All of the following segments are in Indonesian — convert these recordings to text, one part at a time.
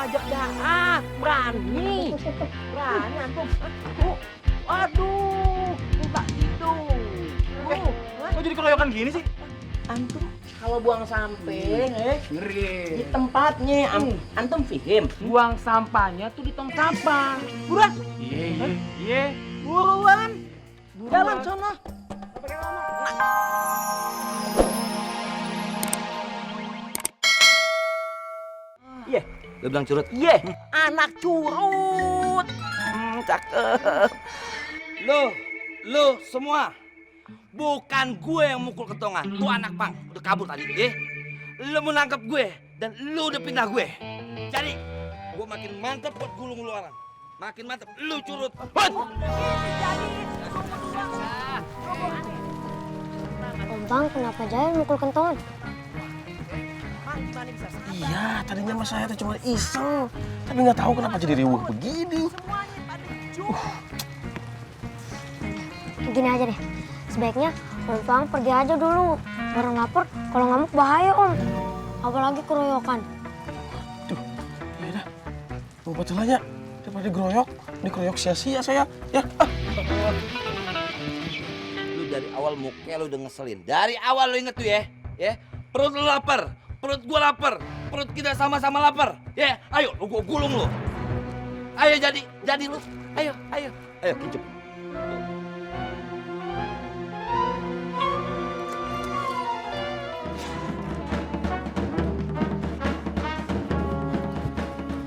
ngajak dah, berani antum. Waduh, minta gitu. Kok jadi keroyokan gini sih? Antum kalau buang sampah, Ngeri. di tempatnya, antum fihim. Buang sampahnya tuh di tong sampah. Buruan, Iya. buruan. Jalan sono. Iya, lu bilang curut. Ye, anak curut. Cakep. Lu semua, bukan gue yang mukul ketongan. Tuh anak pang udah kabur tadi, Lu mau nangkep gue dan lu udah pindah gue. Jadi, gue makin mantep buat gulung lu orang. Makin mantep, lu curut. Om Bang, kenapa Jaya mukul kentongan? Iya, tadinya mas saya tuh cuma iseng. Tapi nggak tahu kenapa jadi riuh begini. Gini aja deh, sebaiknya Om Bang pergi aja dulu. Orang lapar, kalau ngamuk bahaya Om. Apalagi keroyokan. Ya udah, lupa celanya. Daripada dikeroyok sia-sia saya. Ya. Lu dari awal muka lu udah ngeselin. Dari awal lu inget tuh ya. Perut lu lapar, perut gua lapar, perut kita sama-sama lapar. Ayo, gua gulung lu. Ayo jadi lu. Ayo, kincuk.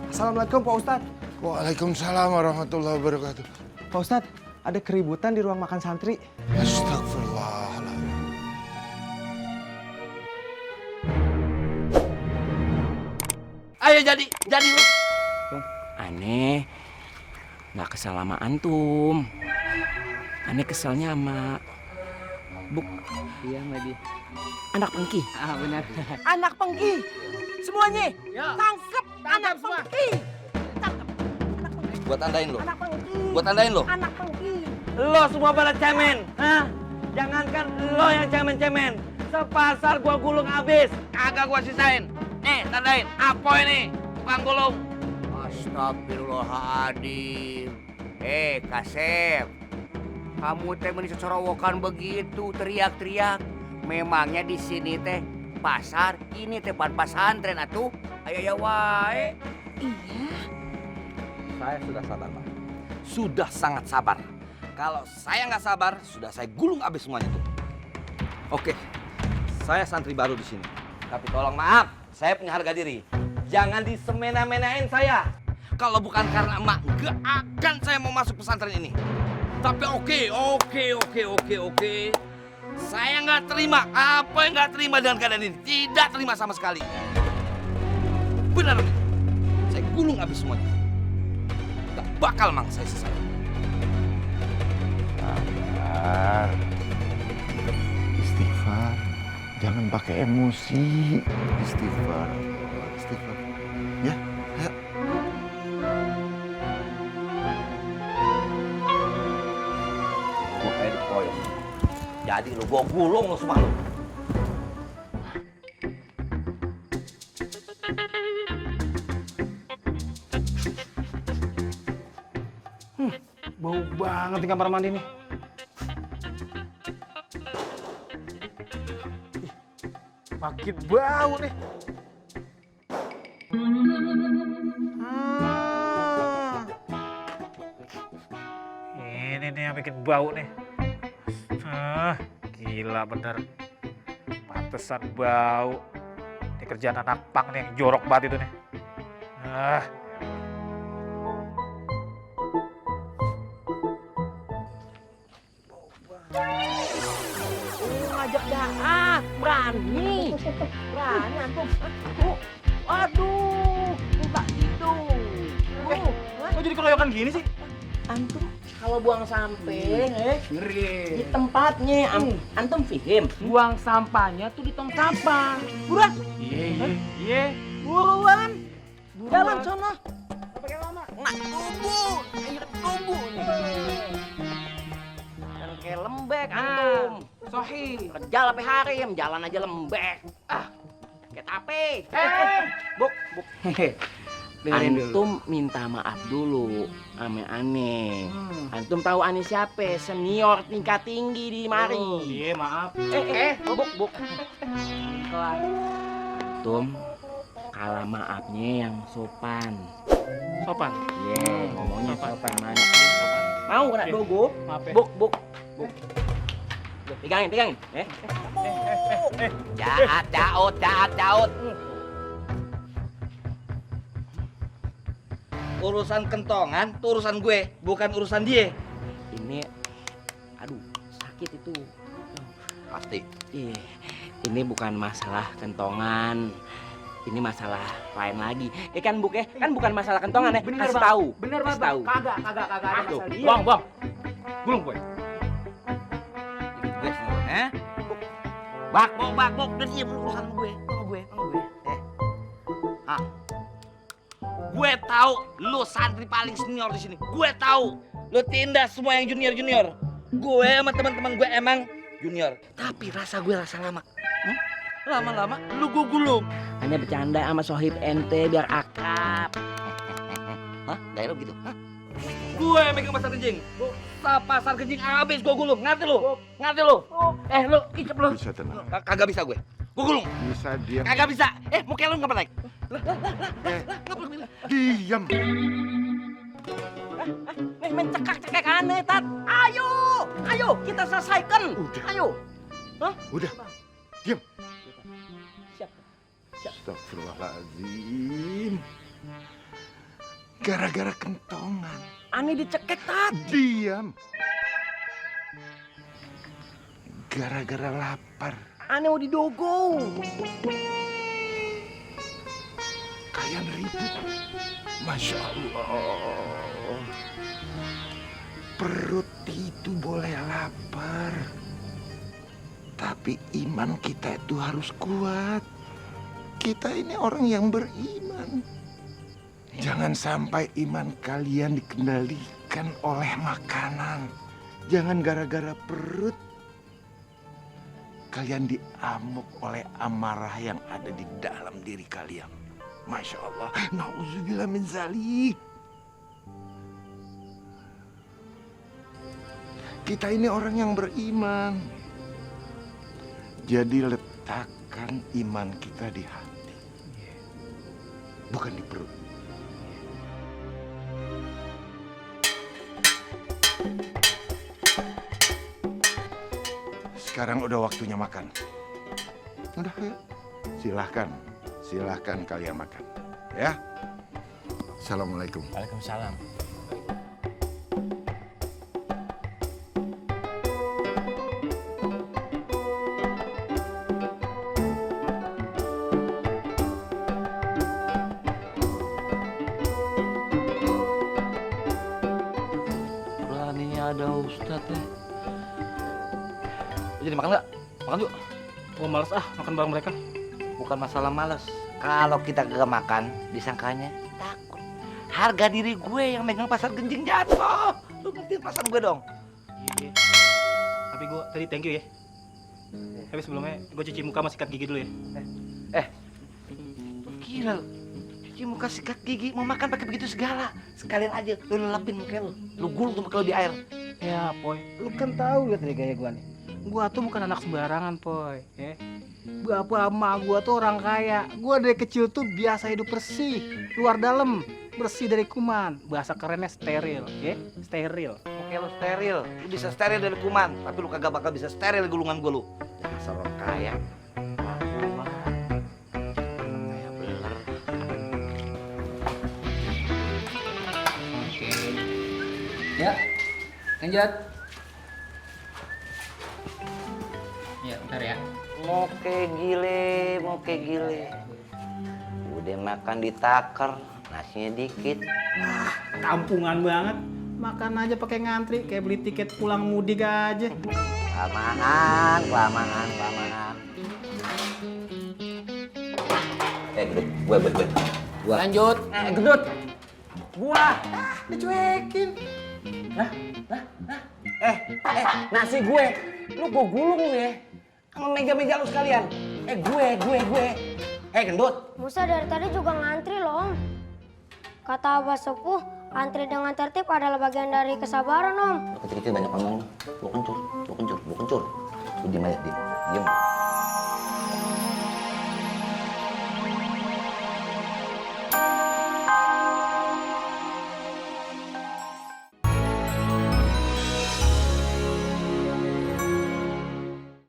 Assalamualaikum Pak Ustadz. Waalaikumsalam warahmatullahi wabarakatuh. Pak Ustadz, ada keributan di ruang makan santri. Astagfirullahaladzim. Ayo jadi lu. Aneh, nggak kesal sama antum. Aneh kesalnya sama Iya, Madi. anak pengki. Benar. Anak pengki. Semuanya. Tangkep anak pengki. Gua tandain lu. Anak pengki. Gua tandain lu. Anak pengki. Lo semua pada cemen, Jangankan lo yang cemen-cemen, sepasar gua gulung habis, kagak gua sisain. Nih, tandain. Apa ini? Tukang gulung. Astagfirullahaladzim. Kasep. Kamu teh meni cocorowokan begitu, teriak-teriak. Memangnya di sini teh pasar, ini teh pesantren atuh. Ayo wae. Saya sudah sabar, Pak. Sudah sangat sabar. Kalau saya nggak sabar, sudah saya gulung habis semuanya tuh. Oke, saya santri baru di sini. Tapi tolong maaf, saya punya harga diri. Jangan disemena-menain saya. Kalau bukan karena emak, nggak akan saya mau masuk pesantren ini. Tapi oke. Saya nggak terima. Apa yang nggak terima dengan keadaan ini? Tidak terima sama sekali. Benar nih. Saya gulung habis semuanya. Gak bakal mang saya sesat. Sabar. Istighfar. Jangan pakai emosi. Istighfar. Ya, ayo. Gua kayak dikoyong. Jadi lu gua gulung lu semua lu. Bau banget di kamar mandi nih. Makin bau nih. Ini nih yang bikin bau nih. Gila bener. Pantesan bau. Ini kerjaan anak pang nih yang jorok banget itu nih. Ngajak dah, berani antum. Waduh, minta gitu. Kok jadi keroyokan gini sih? Antum kalau buang sampah, Ngeri. di tempatnya, antum fihim. Buang sampahnya tuh di tong sampah. Buruan, Iya. buruan. Jalan sono. Tunggu nih. Kan kayak lembek antum. Sohi. Kerja sampai hari, jalan aja lembek. Kayak tape. Buk. dengerin dulu. Antum minta maaf dulu ame aneh. Antum tahu aneh siapa? Senior tingkat tinggi di mari. Iya, maaf. Buk. Antum kalah maafnya yang sopan. Sopan. Iya, ngomongnya sopan mana? Sopan. Mau kena dogo? Maaf ya. Buk. Pegangin. Jahat, jaut. Urusan kentongan tuh urusan gue, bukan urusan dia. Ini, aduh, sakit itu. Pasti. Ini bukan masalah kentongan. Ini masalah lain lagi. Kan Buk ya? Kan bukan masalah kentongan ya. Bener, Kasih Bang. tahu. Bener Kasih banget. tahu. Kagak ada Tuh, masalah dia. Bang. Gulung gue. Gue semua, Bak, udah diem lu urusan gue. Gue tahu lu santri paling senior di sini. Gue tahu lu tindas semua yang junior. Gue sama teman-teman gue emang junior. Tapi rasa gue rasa lama. Lama-lama lu gue gulung. Hanya bercanda sama sohib ente biar akrab. Hah? Gaya lu gitu? Hah? Gue yang megang pasar kencing. Pasar kencing habis gue gulung. Ngerti lu? Lu icep lu. Bisa tenang. Kagak bisa gue. Gue gulung. Bisa diam. Kagak bisa. Muka lu ngapa naik? Diam. Main cekak aneh, Tat. Ayo, kita selesaikan. Udah. Ayo. Udah. Diam. Siap. Astagfirullahaladzim. Gara-gara kentongan. Aneh dicekek, Tat. Diam. Gara-gara lapar. Aneh mau didogo. Kalian ribut. Masya Allah. Perut itu boleh lapar. Tapi iman kita itu harus kuat. Kita ini orang yang beriman. Jangan sampai iman kalian dikendalikan oleh makanan. Jangan gara-gara perut kalian diamuk oleh amarah yang ada di dalam diri kalian. Masya Allah. Nauzubillah min zalik. Kita ini orang yang beriman. Jadi letakkan iman kita di hati. Bukan di perut. Sekarang udah waktunya makan. Udah ya. Silahkan kalian makan. Ya. Assalamualaikum. Waalaikumsalam. Beraninya ada Ustadz ya. Jadi makan nggak? Makan yuk. Oh, males makan bareng mereka. Bukan masalah males. Kalau kita gak makan, disangkanya takut. Harga diri gue yang megang pasar genjing jatuh. Lu ngertiin perasaan gue dong. Iya. Tapi gue tadi thank you ya. Tapi sebelumnya gue cuci muka sama sikat gigi dulu ya. Gila lu. Cuci muka sikat gigi, mau makan pakai begitu segala. Sekalian aja lu lelapin muka lu. Lu gulung tuh muka lu di air. Ya, Poy. Lu kan tahu lihat dari gaya gue nih. Gua tuh bukan anak sembarangan, Poy. Bapak emak gua tuh orang kaya. Gua dari kecil tuh biasa hidup bersih, luar dalam, bersih dari kuman. Bahasa kerennya steril, ya? Steril. Oke lu steril. Lu bisa steril dari kuman, tapi lu kagak bakal bisa steril gulungan gue lu. Dasar orang kaya. Kayak beler. Ya, lanjut. Ya, bentar ya. Moke gile. Udah makan ditaker, nasinya dikit. Kampungan banget. Makan aja pakai ngantri, kayak beli tiket pulang mudik aja. Kelamaan. Gendut, gue. Lanjut. Gendut. Gua. Dicuekin. Nasi gue. Lu gua gulung lu ya. Sama meja-meja lu sekalian. Gue. Gendut. Musa dari tadi juga ngantri loh, Om. Kata Abah Sepuh, antri dengan tertib adalah bagian dari kesabaran, Om. Kecil-kecil banyak ngomong. Lu kencur. Lu diem aja, diem.